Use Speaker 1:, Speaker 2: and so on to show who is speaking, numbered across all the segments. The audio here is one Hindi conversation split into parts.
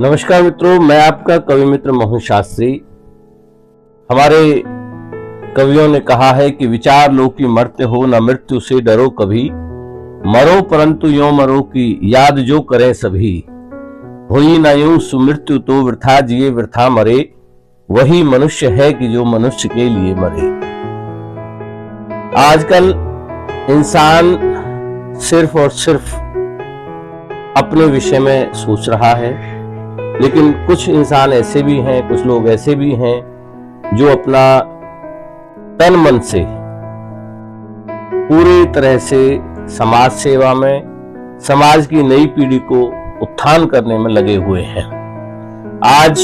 Speaker 1: नमस्कार मित्रों, मैं आपका कवि मित्र मोहन शास्त्री। हमारे कवियों ने कहा है कि विचार लो कि मरते हो, न मृत्यु से डरो कभी, मरो परंतु यो मरो की याद जो करें सभी। हुई न यूं सुमृत्यु तो वृथा जिए वृथा मरे, वही मनुष्य है कि जो मनुष्य के लिए मरे। आजकल इंसान सिर्फ और सिर्फ अपने विषय में सोच रहा है, लेकिन कुछ इंसान ऐसे भी हैं, कुछ लोग ऐसे भी हैं जो अपना तन मन से पूरी तरह से समाज सेवा में, समाज की नई पीढ़ी को उत्थान करने में लगे हुए हैं। आज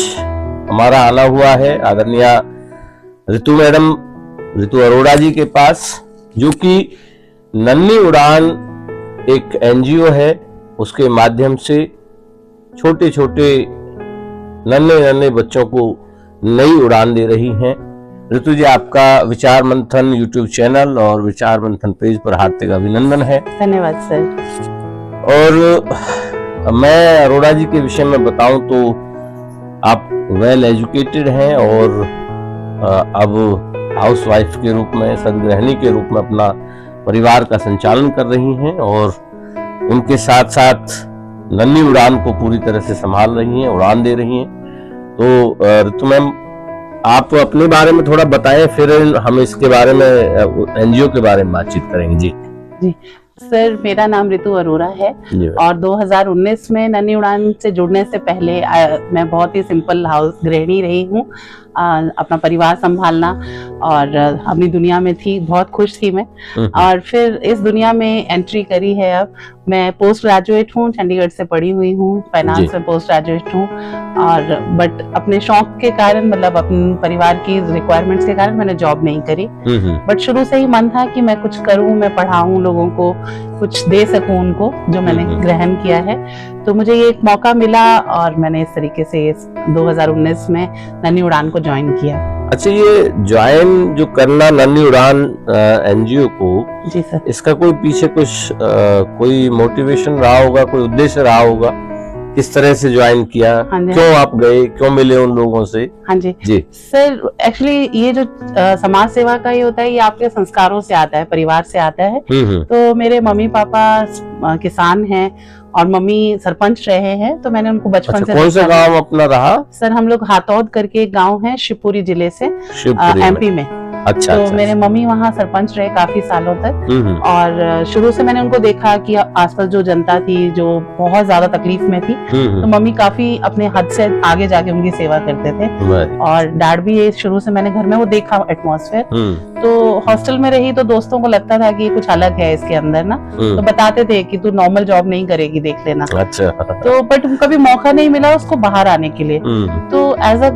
Speaker 1: हमारा आना हुआ है आदरणीय ऋतु मैडम, ऋतु अरोड़ा जी के पास, जो कि नन्ही उड़ान एक एनजीओ है, उसके माध्यम से छोटे छोटे नन्हे बच्चों को नई उड़ान दे रही हैं। ऋतु जी, आपका विचार मंथन यूट्यूब चैनल और विचार मंथन पेज पर हार्दिक अभिनंदन है।
Speaker 2: धन्यवाद सर।
Speaker 1: और मैं अरोड़ा जी के विषय में बताऊं तो आप वेल एजुकेटेड हैं और अब हाउसवाइफ के रूप में, सदगृहिणी के रूप में अपना परिवार का संचालन कर रही हैं और उनके साथ साथ नन्ही उड़ान को पूरी तरह से संभाल रही हैं, उड़ान दे रही हैं। तो ऋतु मैम, आप अपने बारे में थोड़ा बताएं, फिर हम इसके बारे में एनजीओ के बारे में बातचीत करेंगे। जी
Speaker 2: सर, मेरा नाम ऋतु अरोड़ा है और 2019 में नन्ही उड़ान से जुड़ने से पहले मैं बहुत ही सिंपल हाउस गृहिणी रही हूँ। अपना परिवार संभालना और अपनी दुनिया में थी, बहुत खुश थी मैं। और फिर इस दुनिया में एंट्री करी है। अब मैं पोस्ट ग्रेजुएट हूँ, चंडीगढ़ से पढ़ी हुई हूँ, फाइनेंस में पोस्ट ग्रेजुएट हूँ। और बट अपने शौक के कारण, मतलब अपने परिवार की रिक्वायरमेंट्स के कारण मैंने जॉब नहीं करी। बट शुरू से ही मन था कि मैं कुछ करूँ, मैं पढ़ाऊँ लोगों को, कुछ दे सकूं उनको, जो मैंने ग्रहण किया है। तो मुझे ये एक मौका मिला और मैंने इस तरीके से 2019 में नन्ही उड़ान को ज्वाइन किया।
Speaker 1: अच्छा, ये ज्वाइन जो करना नन्ही उड़ान एनजीओ को,
Speaker 2: जी सर,
Speaker 1: इसका कोई पीछे कुछ कोई मोटिवेशन रहा होगा, कोई उद्देश्य रहा होगा? किस तरह से ज्वाइन किया? क्यों आप गए, क्यों मिले उन लोगों से?
Speaker 2: हाँ जी जी सर, एक्चुअली ये जो समाज सेवा का ये होता है, ये आपके संस्कारों से आता है, परिवार से आता है। तो मेरे मम्मी पापा किसान हैं और मम्मी सरपंच रहे हैं, तो मैंने उनको बचपन से।
Speaker 1: कौन सा गांव अपना रहा?
Speaker 2: सर, हम लोग हाथौद करके एक गांव है शिवपुरी जिले से, एमपी में।
Speaker 1: अच्छा,
Speaker 2: तो मेरे मम्मी वहाँ सरपंच रहे काफी सालों तक और शुरू से मैंने उनको देखा कि आसपास जो जनता थी जो बहुत ज्यादा तकलीफ में थी, तो मम्मी काफी अपने हद से आगे जाके उनकी सेवा करते थे। और डैड भी ये शुरू से मैंने घर में वो देखा एटमॉस्फेयर। तो हॉस्टल में रही तो दोस्तों को लगता था कि कुछ अलग है इसके अंदर ना, तो बताते थे कि तू नॉर्मल जॉब नहीं करेगी, देख लेना।
Speaker 1: अच्छा।
Speaker 2: तो बट कभी मौका नहीं मिला उसको बाहर आने के लिए। तो एज अ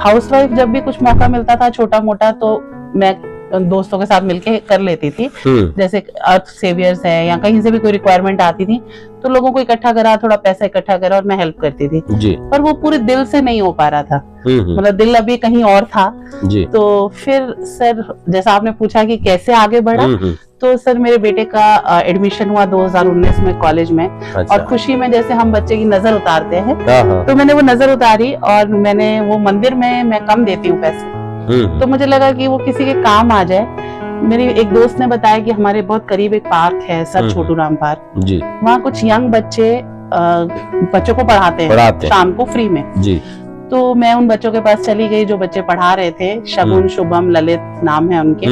Speaker 2: हाउसवाइफ जब भी कुछ मौका मिलता था छोटा मोटा, तो मैं दोस्तों के साथ मिलके कर लेती थी। जैसे अर्थ सेवियर्स है या कहीं से भी कोई रिक्वायरमेंट आती थी तो लोगों को इकट्ठा करा, थोड़ा पैसा इकट्ठा करा और मैं हेल्प करती थी जी। पर वो पूरे दिल से नहीं हो पा रहा था, मतलब दिल अभी कहीं और था जी। तो फिर सर, जैसा आपने पूछा कि कैसे आगे बढ़ा, तो सर मेरे बेटे का एडमिशन हुआ 2019 में कॉलेज में। अच्छा। और खुशी में जैसे हम बच्चे की नजर उतारते हैं, तो मैंने वो नजर उतारी और मैंने वो मंदिर में मैं कम देती हूँ पैसे, तो मुझे लगा कि वो किसी के काम आ जाए। मेरी एक दोस्त ने बताया कि हमारे बहुत करीब एक पार्क है सर, छोटू राम पार्क जी। वहाँ कुछ यंग बच्चों को पढ़ाते हैं शाम को फ्री में जी। तो मैं उन बच्चों के पास चली गई जो बच्चे पढ़ा रहे थे। शगुन, शुभम, ललित नाम है उनके,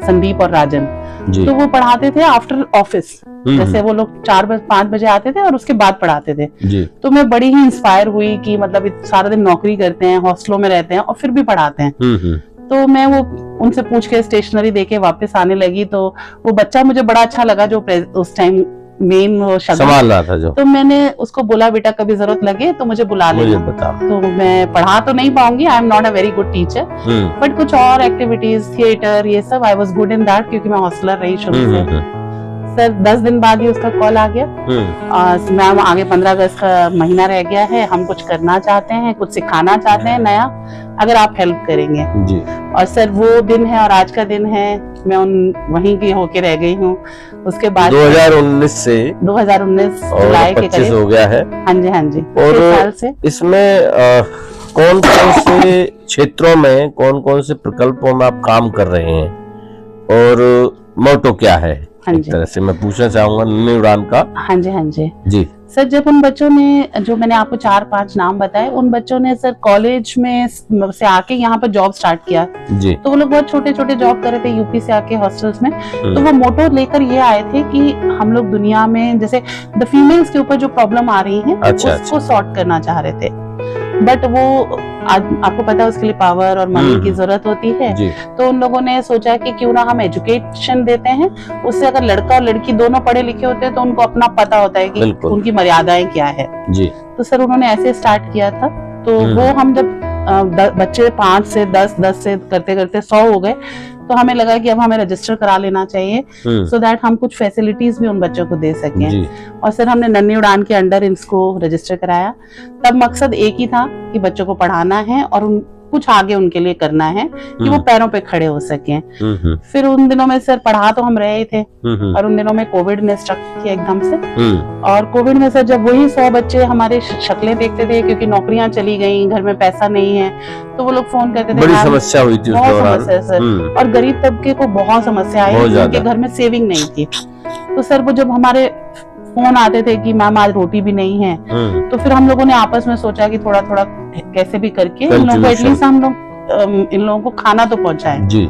Speaker 2: संदीप और राजन जी। तो वो पढ़ाते थे आफ्टर ऑफिस, जैसे वो लोग 4-5 बजे आते थे और उसके बाद पढ़ाते थे जी। तो मैं बड़ी ही इंस्पायर हुई कि मतलब सारा दिन नौकरी करते हैं, हॉस्टलों में रहते हैं और फिर भी पढ़ाते हैं। तो मैं वो उनसे पूछ के स्टेशनरी देके वापस आने लगी। तो वो बच्चा मुझे बड़ा अच्छा लगा जो उस टाइम मेन वो संभाल रहा था जो। तो मैंने उसको बोला, बेटा कभी जरूरत लगे तो मुझे बुला लेना। तो मैं पढ़ा तो नहीं पाऊंगी, I am not a very good teacher, but कुछ और एक्टिविटीज, थिएटर, ये सब I was good in that, क्योंकि मैं हॉस्टलर रही शुरू से। सर 10 दिन बाद ही उसका कॉल आ गया, मैम आगे 15 अगस्त का महीना रह गया है, हम कुछ करना चाहते हैं, कुछ सिखाना चाहते हैं नया, अगर आप हेल्प करेंगे जी। और सर वो दिन है और आज का दिन है, मैं वहीं की होके रह गई हूँ। उसके बाद 2019 जुलाई के करीब
Speaker 1: हो गया है।
Speaker 2: हाँ जी हाँ जी।
Speaker 1: और साल से इसमें कौन कौन से क्षेत्रों में, कौन कौन से प्रकल्पों में आप काम कर रहे हैं और मोटो क्या है?
Speaker 2: हाँ
Speaker 1: एक तरह से मैं पूछना चाहूंगा नन्ही उड़ान का।
Speaker 2: हाँ जी हाँ जी
Speaker 1: जी
Speaker 2: सर, जब उन बच्चों ने, जो मैंने आपको 4-5 नाम बताए, उन बच्चों ने सर कॉलेज में से आके यहाँ पर जॉब स्टार्ट किया जी। तो वो लोग बहुत छोटे छोटे जॉब कर रहे थे यूपी से आके हॉस्टल्स में। तो वो मोटो लेकर ये आए थे कि हम लोग दुनिया में जैसे द फीमेल्स के ऊपर जो प्रॉब्लम आ रही है उसको सॉर्ट करना चाह रहे थे। बट वो आपको पता है उसके लिए पावर और मनी की जरूरत होती है। तो उन लोगों ने सोचा कि क्यों ना हम एजुकेशन देते हैं, उससे अगर लड़का और लड़की दोनों पढ़े लिखे होते हैं तो उनको अपना पता होता है कि उनकी मर्यादाएं क्या है जी। तो सर उन्होंने ऐसे स्टार्ट किया था। तो वो हम जब बच्चे 5 से 10 से करते करते 100 हो गए, तो हमें लगा कि अब हमें रजिस्टर करा लेना चाहिए सो दैट हम कुछ फैसिलिटीज भी उन बच्चों को दे सकें। और सर हमने नन्ही उड़ान के अंडर इसको रजिस्टर कराया। तब मकसद एक ही था कि बच्चों को पढ़ाना है और कुछ आगे उनके लिए करना है कि वो पैरों पे खड़े हो सकें। फिर उन दिनों में सर पढ़ा तो हम रहे ही थे और उन दिनों में कोविड ने स्ट्रक किया एकदम से। और कोविड में सर जब वही 100 बच्चे हमारे शक्लें देखते थे, क्योंकि नौकरियां चली गई, घर में पैसा नहीं है, तो वो लोग फोन करते थे।
Speaker 1: बड़ी समस्या हुई थी,
Speaker 2: बहुत समस्या सर। और गरीब तबके को बहुत समस्या आई, उनके घर में सेविंग नहीं थी। तो सर वो जब हमारे फोन आते थे कि मैम आज रोटी भी नहीं है, तो फिर हम लोगों ने आपस में सोचा कि थोड़ा थोड़ा कैसे भी करके इन लोगों को एटलीस्ट हम लोग इन लोगों को खाना तो पहुंचाएं जी।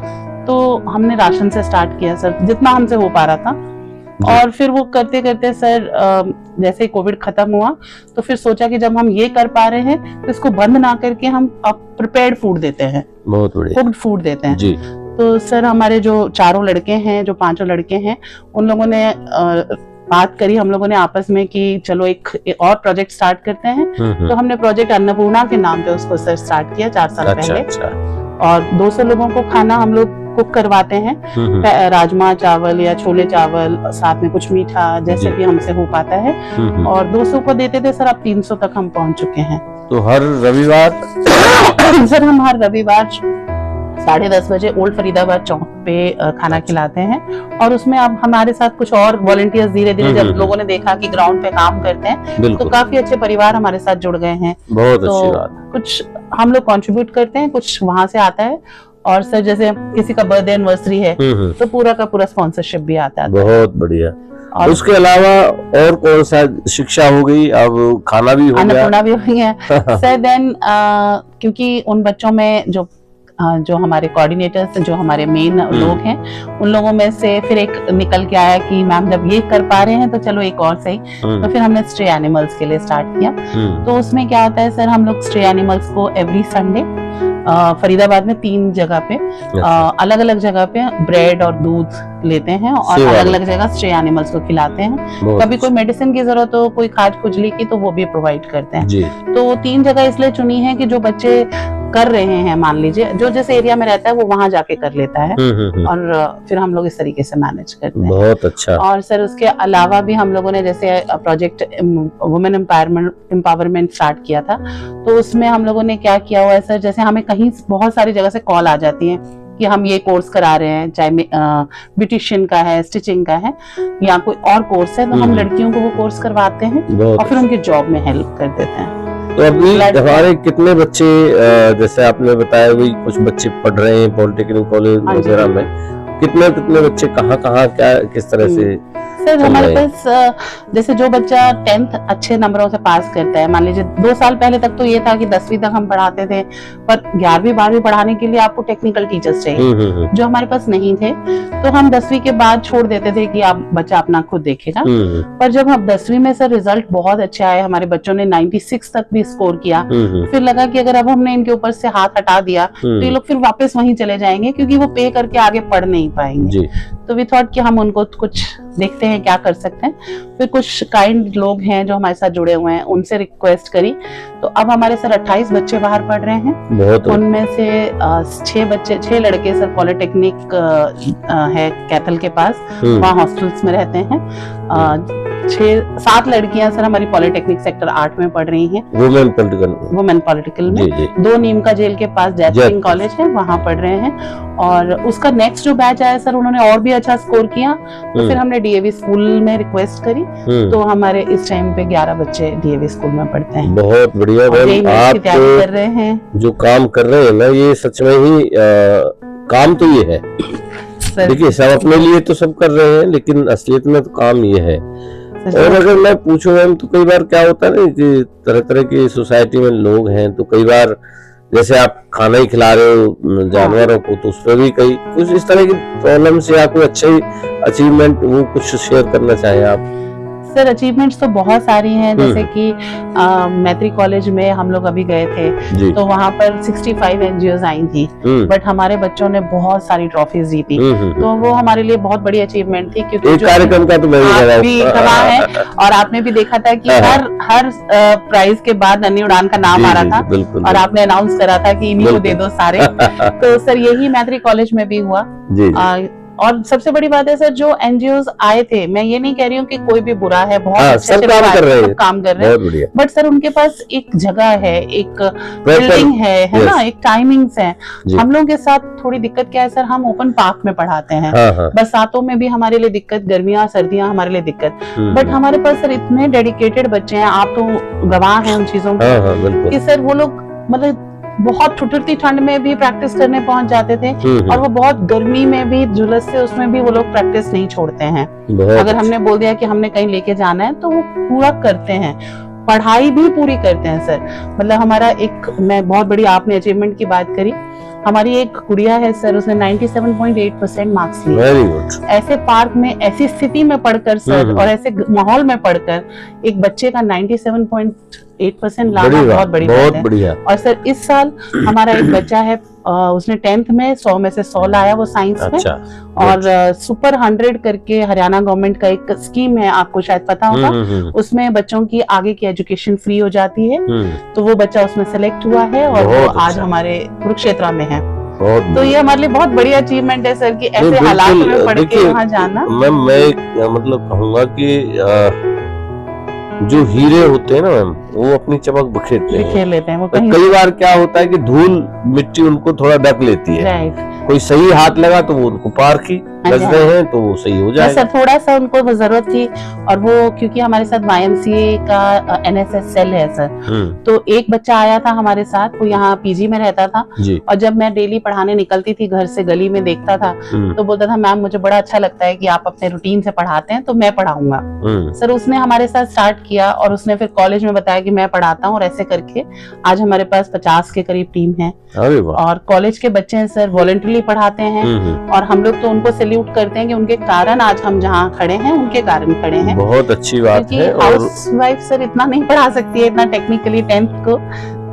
Speaker 2: तो हमने राशन से स्टार्ट किया सर, जितना हमसे हो पा रहा था। और फिर वो करते करते सर जैसे कोविड खत्म हुआ तो फिर सोचा कि जब हम ये कर पा रहे हैं तो इसको बंद ना करके हम प्रिपेयर्ड फूड देते हैं, बहुत बढ़िया कुक्ड फूड देते हैं जी। तो सर हमारे जो 4 लड़के हैं, जो 5 लड़के हैं, उन लोगों ने बात करी हम लोगों ने आपस में कि चलो एक और प्रोजेक्ट स्टार्ट करते हैं। तो हमने प्रोजेक्ट अन्नपूर्णा के नाम पे उसको सर स्टार्ट किया 4 साल पहले। और 200 लोगों को खाना हम लोग कुक करवाते हैं, राजमा चावल या छोले चावल, साथ में कुछ मीठा, जैसे भी हमसे हो पाता है। और 200 को देते थे सर, अब 300 तक हम पहुंच चुके हैं।
Speaker 1: तो हर रविवार
Speaker 2: सर हम हर रविवार 10:30 बजे ओल्ड फरीदाबाद चौक पे खाना खिलाते हैं। और उसमें अब हमारे साथ कुछ और वॉलंटियर्स धीरे धीरे जब लोगों ने देखा कि ग्राउंड पे काम करते हैं तो काफी अच्छे परिवार हमारे साथ जुड़ गए हैं।
Speaker 1: बहुत अच्छी बात। कुछ
Speaker 2: हम लोग कंट्रीब्यूट करते हैं, कुछ वहां से आता है। और सर जैसे किसी का बर्थडे एनिवर्सरी है तो पूरा का पूरा स्पॉन्सरशिप भी आता है।
Speaker 1: बहुत बढ़िया। और उसके अलावा और कौन सा, शिक्षा हो गई, अब खाना भी हो गया,
Speaker 2: अन्नपूर्णा भी हो गई है सर। देन क्योंकि उन बच्चों में जो हमारे कोऑर्डिनेटर्स, जो हमारे मेन लोग हैं, उन लोगों में से फिर एक निकल के आया कि मैम जब ये कर पा रहे हैं तो चलो एक और सही। तो फिर हमने स्ट्रे एनिमल्स के लिए स्टार्ट किया। तो उसमें क्या होता है सर, हम लोग स्ट्रे एनिमल्स को एवरी संडे फरीदाबाद में 3 जगह पे अलग अलग जगह पे ब्रेड और दूध लेते हैं और अलग अलग जगह स्ट्रे एनिमल्स को खिलाते हैं। कभी कोई मेडिसिन की जरूरत हो, कोई खाज खुजली की, तो वो भी प्रोवाइड करते हैं। तो 3 जगह इसलिए चुनी है कि जो बच्चे कर रहे हैं, मान लीजिए जो जिस एरिया में रहता है वो वहां जाके कर लेता है और फिर हम लोग इस तरीके से मैनेज करते हैं।
Speaker 1: बहुत अच्छा।
Speaker 2: और सर उसके अलावा भी हम लोगों ने जैसे प्रोजेक्ट वुमेन एम्पावरमेंट स्टार्ट किया था। तो उसमें हम लोगों ने क्या किया हुआ है सर, जैसे हमें कहीं बहुत सारी जगह से कॉल आ जाती है कि हम ये कोर्स करा रहे हैं, चाहे ब्यूटिशियन का है, स्टिचिंग का है या कोई और कोर्स है, तो हम लड़कियों को वो कोर्स करवाते हैं और फिर उनकी जॉब में हेल्प कर देते हैं।
Speaker 1: तो अभी हमारे कितने बच्चे, जैसे आपने बताया वही कुछ बच्चे पढ़ रहे हैं पॉलिटेक्निक कॉलेज वगैरह में, कितने बच्चे कहाँ क्या किस तरह से?
Speaker 2: सर हमारे पास जैसे जो बच्चा 10th अच्छे नंबरों से पास करता है, मान लीजिए 2 साल पहले तक तो ये था कि 10वीं तक हम पढ़ाते थे, पर 11वीं 12वीं पढ़ाने के लिए आपको टेक्निकल टीचर्स चाहिए जो हमारे पास नहीं थे। तो हम 10वीं के बाद छोड़ देते थे कि आप बच्चा अपना खुद देखेगा। पर जब हम 10वीं में सर रिजल्ट बहुत अच्छे आए, हमारे बच्चों ने 96 तक भी स्कोर किया, फिर लगा कि अगर अब हमने इनके ऊपर से हाथ हटा दिया तो ये लोग फिर वापस वहीं चले जाएंगे, क्योंकि वो पे करके आगे पढ़ नहीं पाएंगे। तो वी थॉट कि हम उनको कुछ देखते हैं क्या कर सकते हैं। फिर कुछ काइंड लोग हैं जो हमारे साथ जुड़े हुए हैं, उनसे रिक्वेस्ट करी, तो अब हमारे सर 28 बच्चे बाहर पढ़ रहे हैं।
Speaker 1: बहुत
Speaker 2: उनमें से 6 लड़के सर पॉलिटेक्निक है कैथल के पास, वहाँ हॉस्टल्स में रहते हैं। 7 लड़कियां सर हमारी पॉलिटेक्निक सेक्टर 8 में पढ़ रही हैं, वुमेन पॉलिटिकल में। 2 नीम का जेल के पास जैस्मिन कॉलेज है, वहाँ पढ़ रहे हैं। और उसका नेक्स्ट जो बैच आया सर, उन्होंने और भी अच्छा स्कोर किया, तो फिर हमने डीएवी स्कूल में रिक्वेस्ट करी, तो हमारे इस टाइम पे 11 बच्चे डीएवी स्कूल में पढ़ते हैं।
Speaker 1: बहुत बढ़िया मैम, आप
Speaker 2: तैयारी कर रहे हैं, जो
Speaker 1: काम कर रहे हैं ना, ये सच में ही काम तो ये है। देखिए सब अपने लिए तो सब कर रहे हैं, लेकिन असलियत में तो काम ये है। और अगर मैं पूछूं मैम, तो कई बार क्या होता है ना कि तरह तरह की सोसाइटी में लोग हैं, तो कई बार जैसे आप खाना ही खिला रहे हो जानवरों को, तो उस पर भी कई कुछ इस तरह की प्रॉब्लम्स या कोई अच्छे अचीवमेंट वो कुछ शेयर करना चाहें आप?
Speaker 2: सर अचीवमेंट्स तो बहुत सारी हैं, जैसे कि मैत्री कॉलेज में हम लोग अभी गए थे, तो वहाँ पर 65 एनजीओज आई थी, बट हमारे बच्चों ने बहुत सारी ट्रॉफीज जीती, तो वो हमारे लिए बहुत बड़ी अचीवमेंट थी। क्योंकि जो
Speaker 1: कार्यक्रम का तो मैं
Speaker 2: भी गवाह है, और आपने भी देखा था कि हर प्राइज के बाद नन्ही उड़ान का नाम आ रहा था, और आपने अनाउंस करा था कि इन्हीं को दे दो सारे। तो सर यही मैत्री कॉलेज में भी हुआ। और सबसे बड़ी बात है सर, जो एनजीओज आए थे, मैं ये नहीं कह रही हूँ कि कोई भी बुरा है, बहुत अच्छे काम कर रहे हैं, बट सर उनके पास एक जगह है, एक बिल्डिंग है ना, एक टाइमिंग्स है। हम लोगों के साथ थोड़ी दिक्कत क्या है सर, हम ओपन पार्क में पढ़ाते हैं, बरसातों में भी हमारे लिए दिक्कत, गर्मियां सर्दियां हमारे लिए दिक्कत, बट हमारे पास सर इतने डेडिकेटेड बच्चे हैं, आप तो गवाह हैं उन चीजों के, कि सर वो लोग मतलब बहुत ठुठुरती ठंड में भी प्रैक्टिस करने पहुंच जाते थे, और वो बहुत गर्मी में भी झुलस से उसमें भी वो लोग प्रैक्टिस नहीं छोड़ते हैं। अगर हमने बोल दिया कि हमने कहीं लेके जाना है, तो वो पूरा करते हैं, पढ़ाई भी पूरी करते हैं सर। मतलब हमारा एक, मैं बहुत बड़ी, आपने अचीवमेंट की बात करी, हमारी एक गुड़िया है सर, उसने 97.8% मार्क्स लिए।
Speaker 1: Very good.
Speaker 2: ऐसे पार्क में, ऐसी स्थिति में पढ़कर सर, और ऐसे माहौल में पढ़कर एक बच्चे का 97.8% लाना बहुत बड़ी बात है।
Speaker 1: बढ़िया।
Speaker 2: और सर इस साल हमारा एक बच्चा है, उसने 10th में 100 में से 100 लाया, वो साइंस में। और सुपर 100 करके हरियाणा गवर्नमेंट का एक स्कीम है, आपको शायद पता होगा, उसमें बच्चों की आगे की एजुकेशन फ्री हो जाती है, तो वो बच्चा उसमें सेलेक्ट हुआ है, और वो आज हमारे कुरुक्षेत्र में है। तो ये हमारे लिए बहुत बड़ी अचीवमेंट है सर, कि ऐसे हालात में पढ़ के वहाँ जाना।
Speaker 1: मैं मतलब कहूँगा कि जो हीरे होते हैं ना मैम, वो अपनी चमक बिखेर लेते हैं। वो कई बार क्या होता है कि धूल मिट्टी उनको थोड़ा ढक लेती है, कोई सही हाथ लगा तो वो उनको पार की लग रहे हैं, तो वो सही हो जाएगा।
Speaker 2: सर थोड़ा सा उनको जरूरत थी, और वो क्योंकि हमारे साथ YMCA का NSS सेल है सर, तो एक बच्चा आया था हमारे साथ, वो यहाँ पीजी में रहता था, और जब मैं डेली पढ़ाने निकलती थी घर से, गली में देखता था, तो बोलता था मैम मुझे बड़ा अच्छा लगता है कि आप अपने रूटीन से पढ़ाते हैं, तो मैं पढ़ाऊंगा। सर उसने हमारे साथ स्टार्ट किया, और उसने फिर कॉलेज में बताया कि मैं पढ़ाता हूँ, और ऐसे करके आज हमारे पास 50 के करीब टीम है, और कॉलेज के बच्चे हैं सर, वॉलंटरली पढ़ाते हैं, और हम लोग तो उनको सैल्यूट करते हैं कि उनके कारण आज हम जहाँ खड़े हैं, उनके कारण खड़े हैं।
Speaker 1: बहुत अच्छी बात है।
Speaker 2: हाउस वाइफ सर इतना नहीं पढ़ा सकती है, इतना टेक्निकली 10th को,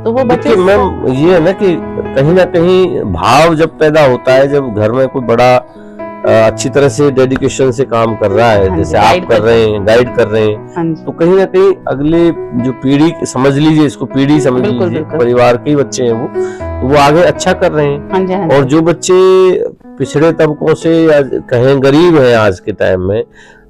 Speaker 2: तो वो बच्चे
Speaker 1: मैम ये है ना कि कहीं ना कहीं भाव जब पैदा होता है, जब घर में कोई बड़ा अच्छी तरह से डेडिकेशन से काम कर रहा है, जैसे आप कर रहे हैं, गाइड कर रहे हैं, तो कहीं ना कहीं अगले जो पीढ़ी, समझ लीजिए इसको पीढ़ी समझ लीजिए, परिवार के बच्चे हैं वो, तो वो आगे अच्छा कर रहे हैं। और जो बच्चे पिछड़े तबकों से या कहें गरीब हैं आज के टाइम में,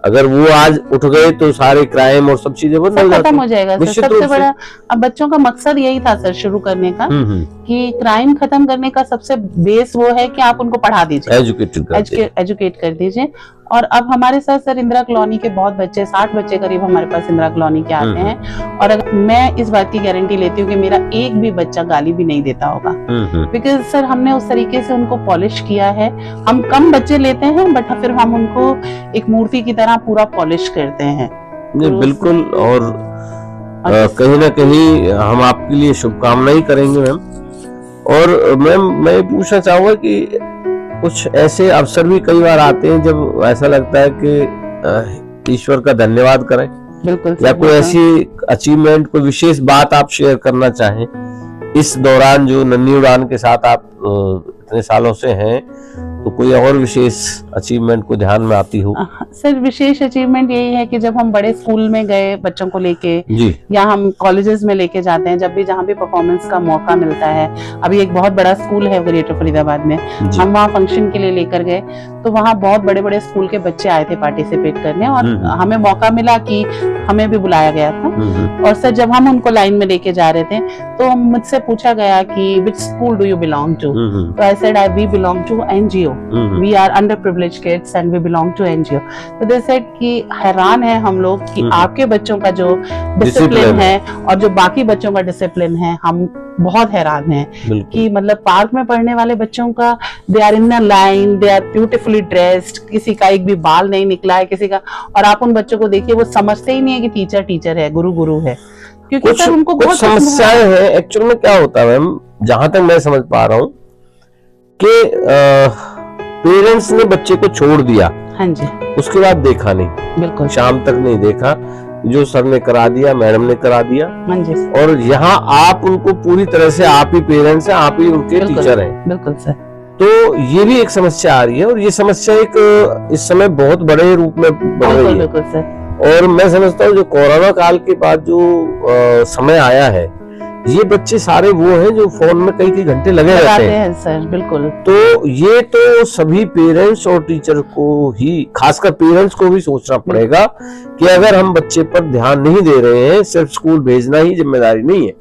Speaker 1: अगर वो आज उठ गए तो सारे क्राइम और सब चीजें
Speaker 2: खत्म हो जाएगा सर। सबसे बड़ा अब बच्चों का मकसद यही था सर शुरू करने का, कि क्राइम खत्म करने का सबसे बेस वो है कि आप उनको पढ़ा दीजिए, एजुकेट कर दीजिए। और अब हमारे साथ सर इंदिरा कॉलोनी के बहुत बच्चे, 60 बच्चे करीब हमारे पास इंदिरा कॉलोनी के आते हैं, और अगर मैं इस बात की गारंटी लेती हूँ कि मेरा एक भी बच्चा गाली भी नहीं देता होगा, बिकॉज सर हमने उस तरीके से उनको पॉलिश किया है। हम कम बच्चे लेते हैं, बट फिर हम उनको एक मूर्ति की तरह पूरा पॉलिश करते हैं।
Speaker 1: बिल्कुल। और कहीं ना कहीं हम आपके लिए शुभकामनाएं करेंगे मैम। और मैम मैं पूछना चाहूंगा कि कुछ ऐसे अवसर भी कई बार आते हैं जब ऐसा लगता है कि ईश्वर का धन्यवाद करें,
Speaker 2: बिल्कुल,
Speaker 1: या कोई ऐसी अचीवमेंट, कोई विशेष बात आप शेयर करना चाहें इस दौरान, जो नन्ही उड़ान के साथ आप इतने सालों से हैं, तो कोई और विशेष अचीवमेंट को ध्यान में आती हो?
Speaker 2: सर विशेष अचीवमेंट यही है कि जब हम बड़े स्कूल में गए बच्चों को लेके
Speaker 1: जी,
Speaker 2: या हम कॉलेजेस में लेके जाते हैं, जब भी जहाँ भी परफॉर्मेंस का मौका मिलता है, अभी एक बहुत बड़ा स्कूल है ग्रेटर फरीदाबाद में, हम वहाँ फंक्शन के लिए लेकर गए तो वहाँ बहुत बड़े बड़े स्कूल के बच्चे आए थे पार्टिसिपेट करने और हमें मौका मिला कि हमें भी बुलाया गया था। और सर जब हम उनको लाइन में लेके जा रहे थे तो मुझसे पूछा गया कि which school do you belong to, तो I said we belong to NGO, we are under privileged kids and we belong to NGO. तो दे सेड कि हैरान है हम लोग कि आपके बच्चों का जो डिसिप्लिन है और जो बाकी बच्चों का डिसिप्लिन है, हम बहुत हैरान हैं कि मतलब पार्क में पढ़ने वाले बच्चों का they are in a line, they are beautifully dressed, किसी का एक भी बाल नहीं निकला है किसी का, और आप उन बच्चों को देखिए वो समझते ही नहीं है कि टीचर टीचर है, गुरु गुरु है, क्योंकि सर उनको
Speaker 1: कुछ समस्याएं हैं। एक्चुअल में क्या होता है मैम, जहां तक मैं समझ पा रहा हूँ कि पेरेंट्स ने बच्चे को छोड़ दिया,
Speaker 2: हाँ जी,
Speaker 1: उसके बाद देखा नहीं,
Speaker 2: बिल्कुल
Speaker 1: शाम तक नहीं देखा, जो सर ने करा दिया, मैडम ने करा दिया,
Speaker 2: हाँ जी,
Speaker 1: और यहाँ आप उनको पूरी तरह से, आप ही पेरेंट्स हैं, आप ही उनके टीचर हैं।
Speaker 2: बिल्कुल सर।
Speaker 1: तो ये भी एक समस्या आ रही है और ये समस्या एक इस समय बहुत बड़े रूप में बढ़ रही है।
Speaker 2: बिल्कुल सर। और
Speaker 1: मैं समझता हूँ जो कोरोना काल के बाद जो समय आया है, ये बच्चे सारे वो हैं जो फोन में कई घंटे लगे रहते हैं
Speaker 2: सर, बिल्कुल।
Speaker 1: तो ये तो सभी पेरेंट्स और टीचर को ही, खासकर पेरेंट्स को भी सोचना पड़ेगा कि अगर हम बच्चे पर ध्यान नहीं दे रहे हैं, सिर्फ स्कूल भेजना ही जिम्मेदारी नहीं है,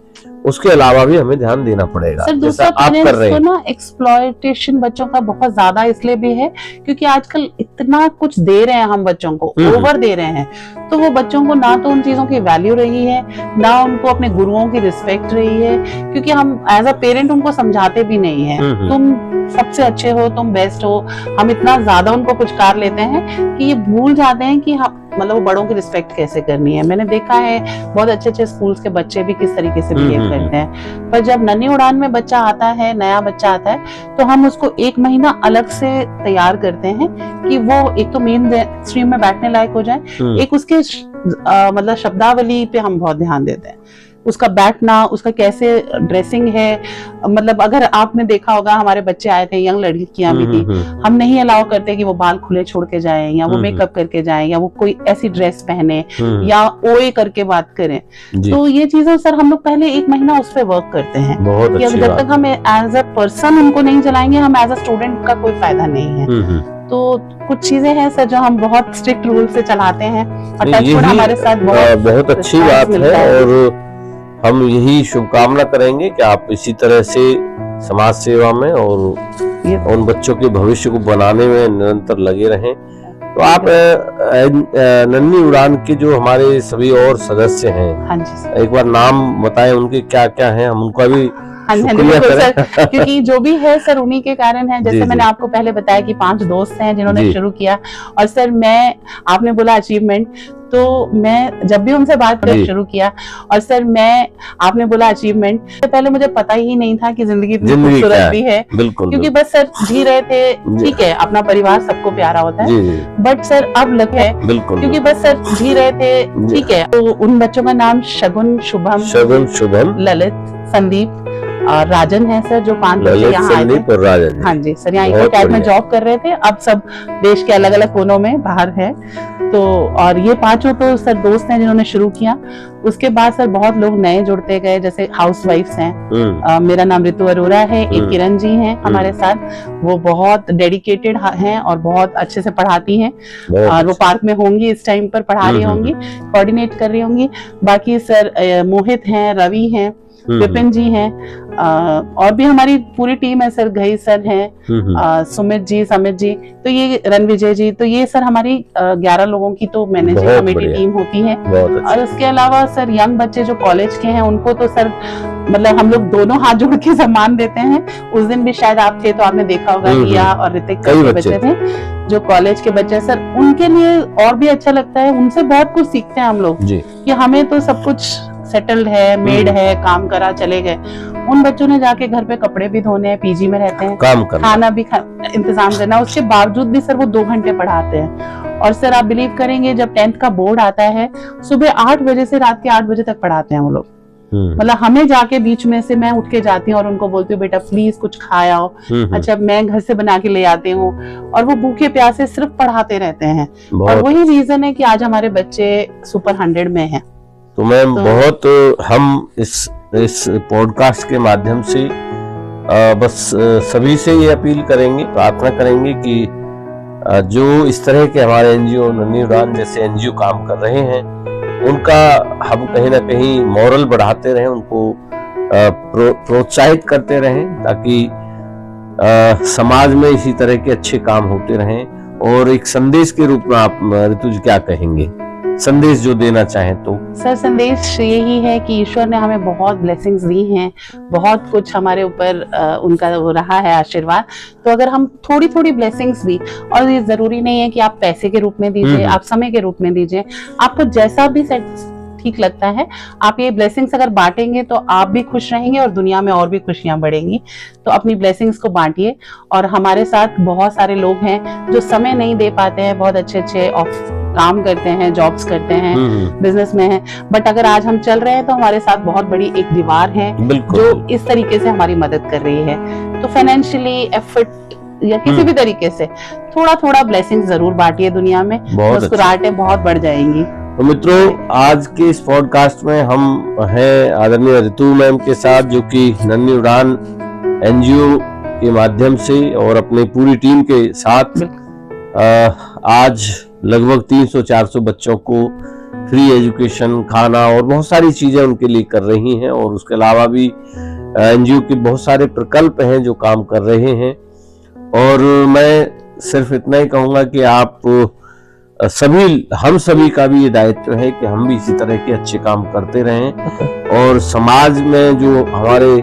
Speaker 1: उसके अलावा भी हमें ध्यान देना पड़ेगा।
Speaker 2: सर दूसरा आप कर रहे हैं ना, एक्सप्लॉयटेशन बच्चों का बहुत ज्यादा इसलिए भी है क्योंकि आजकल इतना कुछ दे रहे हैं हम बच्चों को, ओवर दे रहे हैं, तो वो बच्चों को ना तो उन चीजों की वैल्यू रही है, ना उनको अपने गुरुओं की रिस्पेक्ट रही है, क्योंकि हम एज अ पेरेंट उनको समझाते भी नहीं है तुम सबसे अच्छे हो, तुम बेस्ट हो, हम इतना ज्यादा उनको पुचकार लेते हैं कि ये भूल जाते हैं कि हम मतलब बड़ों की रिस्पेक्ट कैसे करनी है। मैंने देखा है बहुत अच्छे अच्छे स्कूल्स के बच्चे भी किस तरीके से बिहेव करते हैं, पर जब नन्ही उड़ान में बच्चा आता है, नया बच्चा आता है, तो हम उसको 1 महीना अलग से तैयार करते हैं कि वो एक तो मेन स्ट्रीम में बैठने लायक हो जाए, एक उसके मतलब शब्दावली पे हम बहुत ध्यान देते हैं, उसका बैठना, उसका कैसे ड्रेसिंग है, मतलब अगर आपने देखा होगा हमारे बच्चे आए थे, यंग लड़कियां भी थी, हम नहीं अलाउ करते कि वो बाल खुले छोड़ के जाएं या वो मेकअप करके जाएं या वो कोई ऐसी ड्रेस पहने या ओए करके बात करें। तो ये चीजें सर हम लोग पहले 1 महीना उस पर वर्क करते हैं कि जब तक हम एज अ पर्सन उनको नहीं चलाएंगे, हम एज अ स्टूडेंट का कोई फायदा नहीं है। तो कुछ चीजें हैं सर जो हम बहुत स्ट्रिक्ट रूल से चलाते हैं और टचवुड हमारे साथ
Speaker 1: बहुत अच्छी बात है, और हम यही शुभकामना करेंगे कि आप इसी तरह से समाज सेवा में और उन बच्चों के भविष्य को बनाने में निरंतर लगे रहें। तो आप नन्ही उड़ान के जो हमारे सभी और सदस्य हैं, हाँ जी, एक बार नाम बताएं उनके क्या क्या हैं, हम उनका भी
Speaker 2: सर, क्योंकि जो भी है सर उन्हीं के कारण है। जैसे मैंने आपको पहले बताया कि 5 दोस्त हैं जिन्होंने शुरू किया, और सर मैं, आपने बोला अचीवमेंट, तो मैं जब भी उनसे बात करना शुरू किया, और सर मैं, आपने बोला अचीवमेंट, तो पहले मुझे पता ही नहीं था कि जिंदगी इतनी खूबसूरत भी है, क्योंकि बस सर जी रहे थे, ठीक है अपना परिवार सबको प्यारा होता है, बट सर अब लग है क्योंकि बस सर जी रहे थे, ठीक है। तो उन बच्चों का नाम शगुन, शुभम, ललित, संदीप और राजन है सर, जो 5 बच्चे यहाँ आए थे। हाँ जी सर, यहाँ इको कैब में जॉब कर रहे थे, अब सब देश के अलग अलग कोनों में बाहर है। तो और ये 5 तो सर दोस्त हैं जिन्होंने शुरू किया। उसके बाद सर बहुत लोग नए जुड़ते गए, जैसे हाउसवाइफ्स हैं, मेरा नाम ऋतु अरोरा है, एक किरण जी हैं हमारे साथ, वो बहुत डेडिकेटेड हैं और बहुत अच्छे से पढ़ाती हैं, और वो पार्क में होंगी इस टाइम पर, पढ़ा रही होंगी, कोऑर्डिनेट कर रही होंगी। बाकी सर मोहित हैं, रवि हैं, विपिन जी हैं, और भी हमारी पूरी टीम है सर, घई सर हैं, सुमित जी, समित जी, तो ये रणविजय जी, तो ये सर हमारी 11 लोगों की तो मैनेजिंग कमेटी टीम होती है। और उसके अलावा सर यंग बच्चे जो कॉलेज के हैं उनको तो सर मतलब हम लोग दोनों हाथ जोड़ के सम्मान देते हैं। उस दिन भी शायद आप थे तो आपने देखा होगा, रिया और ऋतिक के बच्चे थे जो कॉलेज के बच्चे, सर उनके लिए और भी अच्छा लगता है, उनसे बहुत कुछ सीखते हैं हम लोग कि हमें तो सब कुछ सेटल्ड है, मेड है, काम करा चले गए, उन बच्चों ने जाके घर पे कपड़े भी धोने हैं, पीजी में रहते हैं, काम करना, खाना भी इंतजाम करना, उसके बावजूद भी सर वो 2 घंटे पढ़ाते हैं। और सर आप बिलीव करेंगे, जब 10th का बोर्ड आता है, सुबह 8 बजे से रात के 8 बजे तक पढ़ाते हैं वो लोग। मतलब हमें जाके बीच में से मैं उठ के जाती हूँ और उनको बोलती हूँ बेटा प्लीज कुछ खाया हो। अच्छा मैं घर से बना के ले आती हूँ और वो भूखे प्यासे सिर्फ पढ़ाते रहते हैं और वही रीजन है कि आज हमारे बच्चे सुपर 100 में हैं।
Speaker 1: तो मैम बहुत हम इस पॉडकास्ट के माध्यम से बस सभी से ये अपील करेंगे, प्रार्थना करेंगे कि जो इस तरह के हमारे एनजीओ, नन्ही उड़ान जैसे एनजीओ काम कर रहे हैं, उनका हम कहीं ना कहीं मॉरल बढ़ाते रहें, उनको प्रोत्साहित करते रहें, ताकि समाज में इसी तरह के अच्छे काम होते रहें। और एक संदेश के रूप में आप ऋतु जी क्या कहेंगे, संदेश जो देना चाहें तो?
Speaker 2: सर संदेश यही है कि ईश्वर ने हमें बहुत ब्लेसिंग्स दी हैं, बहुत कुछ हमारे ऊपर उनका वो रहा है आशीर्वाद। तो अगर हम थोड़ी थोड़ी ब्लेसिंग्स भी, और ये जरूरी नहीं है कि आप पैसे के रूप में दीजिए, आप समय के रूप में दीजिए, आपको जैसा भी ठीक लगता है, आप ये ब्लेसिंग्स अगर बांटेंगे तो आप भी खुश रहेंगे और दुनिया में और भी खुशियां बढ़ेंगी। तो अपनी ब्लेसिंग्स को बांटिए। और हमारे साथ बहुत सारे लोग हैं जो समय नहीं दे पाते हैं, बहुत अच्छे अच्छे काम करते हैं, जॉब्स करते हैं, बिजनेस में हैं, बट अगर आज हम चल रहे हैं तो हमारे साथ बहुत बड़ी एक दीवार है जो इस तरीके से हमारी मदद कर रही है। तो फाइनेंशियली एफर्ट या किसी भी तरीके से थोड़ा थोड़ा ब्लेसिंग जरूर बांटिए दुनिया में, मुस्कुराहटें बहुत बढ़ जाएंगी।
Speaker 1: तो मित्रों, आज के इस पॉडकास्ट में हम हैं आदरणीय ऋतु मैम के साथ, जो कि नन्ही उड़ान एनजीओ के माध्यम से और अपनी पूरी टीम के साथ आज लगभग 300-400 बच्चों को फ्री एजुकेशन, खाना और बहुत सारी चीजें उनके लिए कर रही हैं। और उसके अलावा भी एनजीओ के बहुत सारे प्रकल्प हैं जो काम कर रहे हैं। और मैं सिर्फ इतना ही कहूंगा कि आप हम सभी का भी ये दायित्व है कि हम भी इसी तरह के अच्छे काम करते रहें और समाज में जो हमारे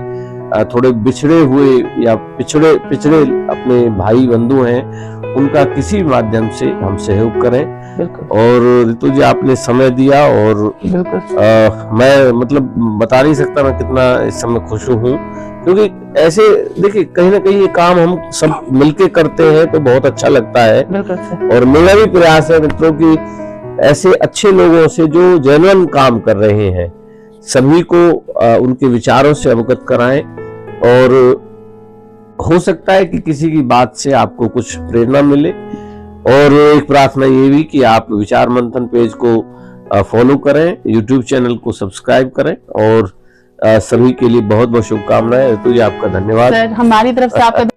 Speaker 1: थोड़े बिछड़े हुए या पिछड़े अपने भाई बंधु हैं, उनका किसी माध्यम से हम सहयोग करें। और ऋतु जी आपने समय दिया और मैं मतलब बता नहीं सकता मैं कितना इस समय खुश हूँ, क्योंकि ऐसे देखिए कहीं ना कहीं ये काम हम सब मिलके करते हैं तो बहुत अच्छा लगता है। और मेरा भी प्रयास है मित्रों कि ऐसे अच्छे लोगों से जो जेन्युइन काम कर रहे हैं सभी को उनके विचारों से अवगत कराएं। और हो सकता है कि किसी की बात से आपको कुछ प्रेरणा मिले। और एक प्रार्थना ये भी कि आप विचार मंथन पेज को फॉलो करें, यूट्यूब चैनल को सब्सक्राइब करें। और सभी के लिए बहुत बहुत शुभकामनाएं। ऋतु जी आपका धन्यवाद।
Speaker 2: सर हमारी तरफ से आपका